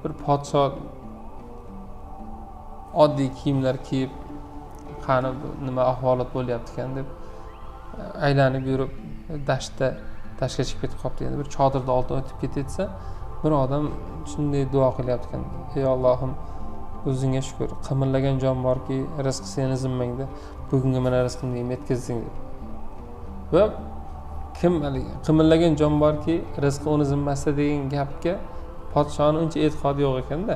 bir podsho oddiy kiyimlar kiyib qani nima ahvolat bo'lyapti ekan deb aylanib yurib dashtga chiqib ketib qolibdi. Endi bir chodirda oldidan o'tib ketsa, bir odam shunday duo qilyapti ekan: ey Allohim, o'zingga shukr, qimirlagan jon borki, rizq seni zimmangda, bugungi mana rizqimni yetkazding deb. Va kim qimirlagan jon borki, rizqi uni zimmasida degan gapga podshoning uncha e'tiqodi yo'q ekanda.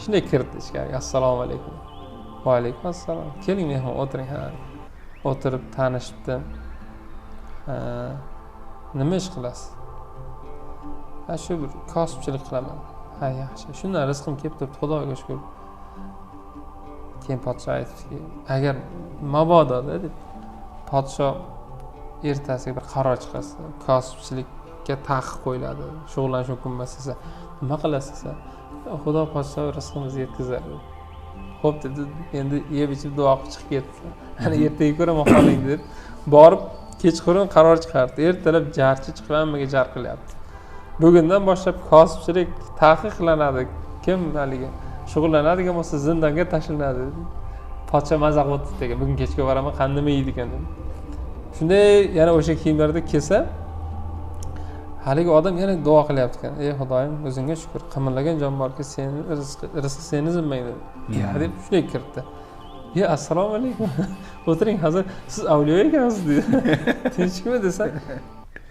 Shunday kirdi ichkariga: assalomu alaykum. Va alaykum assalom. Keling mehmon o'tiring. O'tirib tanishibdi. Nima ish qilasiz? Shu bir kasbchilik qilaman. Ha, yaxshi. Shundan rizqim kelib turibdi, Xudoga shukr. Keyin podsho aytdiki, agar mabodo deb podsho ertasiga bir qaror chiqarsa, kasbchilikka taqiq qo'yiladi, shug'ullanish mumkin emas desa, nima qilasiz? Xudo podsho rizqimizni yetkazadi. Xo'p dedi, endi yeb ichib duo qilib chiqib ketdi. Ana ertaga ko'raman holingni deb borib kechqurun qaror chiqardi. Ertalab jarchi chiqib hammaga jar qilyapti. Bugundan boshlab kasbchilik taqiqlanadi. Kim haligi shug'ullanadigan bo'lsa zindonga tashlanadi. Podsho mazaq o'tdi degan. Bugun kechga boraman, qanday yeydi ekan deb. Shunday yana o'sha kiyimlarda kelsa, haligi odam yana duo qilyapti ekan: ey Xudoyim, o'zingga shukr, qimirlagan jon borki, seni rizq seni zimmangda. Ya deb shunday kirdi. Ya assalomu alaykum. O'tiring, hozir siz avliyo ekansiz dedi. Tinchmi desa,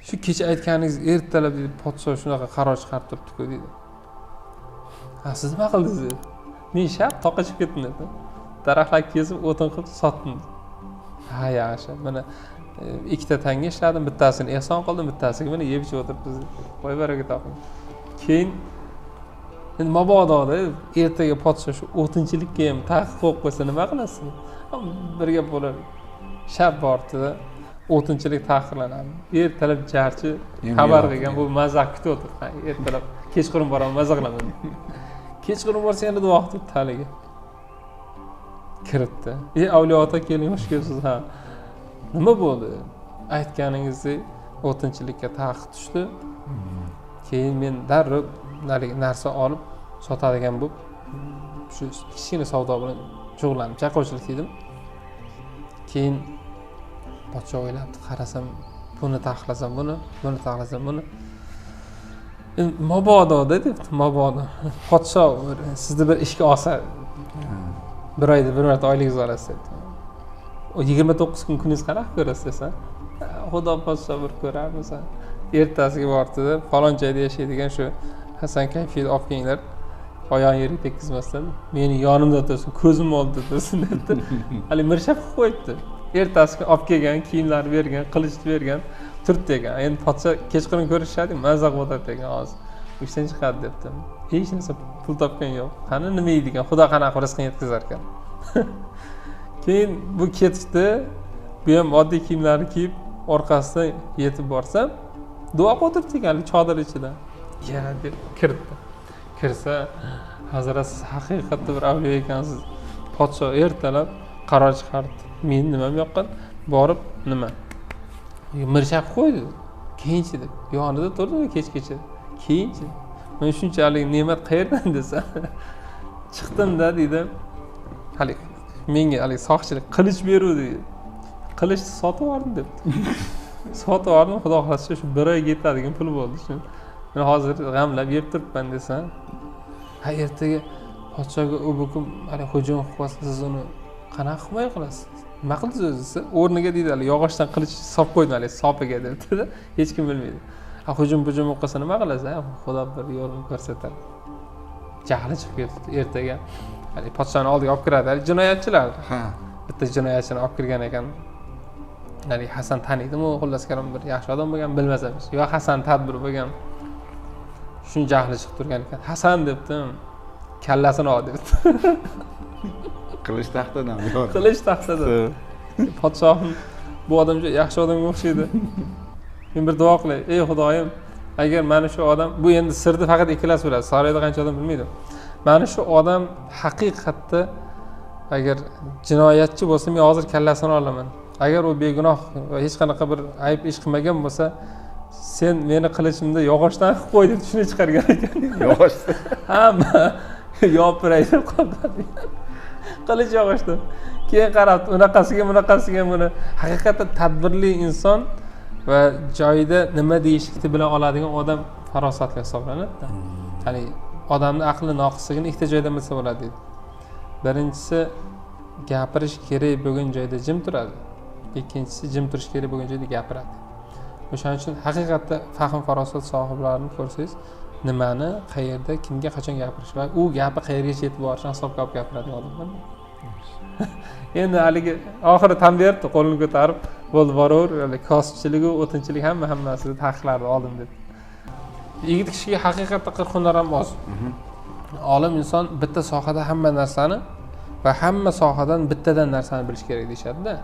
shu kecha aytganingiz ertalab dedi, podsho shunaqa qaror chiqarib turibdi-ku dedi. Ha, siz nima qildingiz dedi. Men shart toqqa chiqib ketdim dedi. Daraxtlar kesib, o'tin qilib sotdim. Ha, yaxshi. Mana ikkita tanga ishladim, bittasini ehson qildim, bittasiga mana yeb ichib o'tiribmiz. Voy baraka toping. Keyin endi mabododa ertaga podsho shu o'tinchilikka ham taqiq qo'yib qo'ysa nima qilasiz? Bir gap bo'lar. Shab bortida o'tinchilik taqiqlanadi. Ertalab jarchi xabar qilgan, bu mazaq kutib o'tirdi. Ertalab kechqurun boraman, maza qilaman. Kechqurun borsa yana duo qilib taliga kiritdi. Avliyo ota keling, xush kelibsiz. Ha. Nima bo'ldi? Aytganingizdek o'tinchilikka taqiq tushdi. Keyin men darrov narsa olib sotadigan bo'lib, shu kichkina savdo bilan shug'ullanib, chaqovchilik qildim. Keyin podsho o'ylabdi, qarasam, buni taqiqlasam buni, buni taqiqlasam buni. Mabodo dedi, mabodo. Podsho sizni bir ishga olsa, bir oyda bir marta oyligingizni olasiz dedi. O 29 kun kuningiz qanaqa ko'rasiz desa, Xudo podsho bir ko'ramiz. Ertasiga bordi-da, falon joyda yashaydigan shu Hasan Kayfiyni olib kelinglar. Oyog'ini yerga tekkizmasdan, meni yonimda o'tirsin, ko'zim oldida tursin dedi. Hali mirshab qilib qo'yibdi. Ertasiga olib kelgan, kiyimlarni bergan, qilichni bergan, turibdi ekan. Endi podsho kechqurun ko'rishadi, mazaq o'tadi ekan hozir. 3dan chiqadi debdi. Hech narsa pul topgan yo'q. Qani nima yeydigan? Xudo qanaqa rizqni yetkazar ekan. Keyin bu ketishdi. Bu ham oddiy kiyimlarni kiyib, orqasidan yetib borsam, duo o'tiribdi ekan chodir ichida. Ya deb kirdi. Kirsa, hazrat siz haqiqatda bir avliyo ekansiz. Podsho ertalab qaror chiqardi. Men nimam yoqqan? Borib nima? Mirshab qo'ydi. Keyinchi deb. Yonida turdi kechgacha. Keyinchi. Men shunchalik ne'mat qayerdan desa, chiqdim-da dedi. Hali menga hali soqchilik qilich beruvdi. Qilichni sotib oldim debdi. Sotib oldim, Xudo xohlasa shu bir oyga yetadigan pul bo'ldi shu. Men hozir g'amlab yeb turibman desam, ha ertaga podshoga u bugun hali hujum qilib qolsa, siz uni qanaqa himoya qilasiz? Nima qildingiz o'zingiz? O'rniga deydi, hali yog'ochdan qilich solib qo'ydim hali sopiga debdi-da. Hech kim bilmaydi. Ha hujum bo'lib qolsa nima qilasiz? Ha, Xudo bir yo'lini ko'rsatadi. Jahli chiqib ketdi. Ertaga hali podshoning oldiga olib kiradi, hali jinoyatchilar. Ha. Bitta jinoyatchini olib kirgan ekan. Hali Hasan taniydimi, xullas karam bir yaxshi odam bo'lgan, bilmasamiz. Yo Hasan tadbir bo'lgan. Shun jahli chiqib turgan ekan. Hasan debdim. Kallasini ol debdi. Qilich taxtadan. Qilich taxtadan. Podshohim bu odam yaxshi odamga o'xshaydi. Men bir duo qilay. Ey Xudoyim, agar mana shu odam, bu endi sirni faqat ikkalasi biladi. Saroyda qancha odam bilmaydi. Mana shu odam haqiqatda agar jinoyatchi bo'lsa, men hozir kallasini olaman. Agar u begunoh va hech qanaqa bir ayb ish qilmagan bo'lsa, sen meni qilichimda yog'ochdan qilib qo'y deb shuni chiqargan ekan. Yog'ochda. Hamma yopiray deb qoldi. Qilich yog'ochdan. Keyin qarab, bunaqasiga buni haqiqatan tadbirli inson va joyida nima deyishni bila oladigan odam farosatli hisoblanadi. Ya'ni odamning aqli noqisligini ikkita joyda bilsa bo'ladi deydi. Birinchisi gapirish kerak bo'lgan joyda jim turadi. Ikkinchisi jim turish kerak bo'lgan joyda gapiradi. O'shaning uchun haqiqatda fahm farosat sohiblarini ko'rsangiz, nimani, qayerda, kimga qachon gapirish va u gapi qayergacha yetib borishini hisob-kitob gapiradigan odamlar. Endi haligi oxiri tan berdi, qo'lini ko'tarib, bo'ldi boraver, kosibchiligi, o'tinchilik hammasini taqiqlarni oldim deb. Yigit kishiga haqiqatda 40 hunar ham oz. Olim inson bitta sohada hamma narsani va hamma sohadan bittadan narsani bilish kerak deyshadi-da.